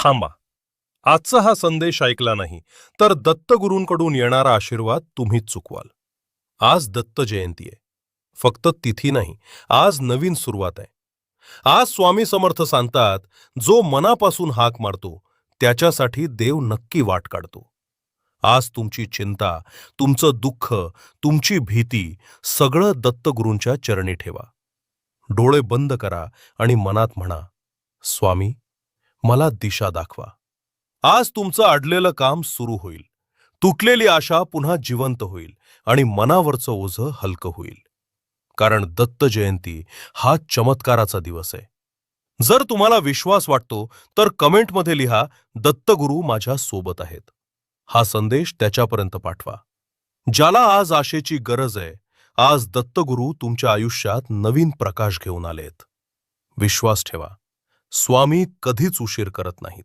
थांबा. आजचा हा संदेश ऐकला नाही तर दत्तगुरूंकडून येणारा आशीर्वाद तुम्हीच चुकवाल. आज दत्त जयंती आहे. फक्त तिथी नाही, आज नवीन सुरुवात आहे. आज स्वामी समर्थ सांगतात, जो मनापासून हाक मारतो त्याच्यासाठी देव नक्की वाट काढतो. आज तुमची चिंता, तुमचं दुःख, तुमची भीती सगळं दत्तगुरूंच्या चरणी ठेवा. डोळे बंद करा आणि मनात म्हणा, स्वामी, मला दिशा दाखवा. आज तुमचं अडलेलं काम सुरू होईल. तुटलेली आशा पुन्हा जिवंत होईल आणि मनावरचं ओझं हलकं होईल. कारण दत्त जयंती हा चमत्काराचा दिवस आहे. जर तुम्हाला विश्वास वाटतो तर कमेंटमध्ये लिहा, दत्तगुरू माझ्या सोबत आहेत. हा संदेश त्याच्यापर्यंत पाठवा ज्याला आज आशेची गरज आहे. आज दत्तगुरू तुमच्या आयुष्यात नवीन प्रकाश घेऊन आलेत. विश्वास ठेवा, स्वामी कधीच उशीर करत नाहीत.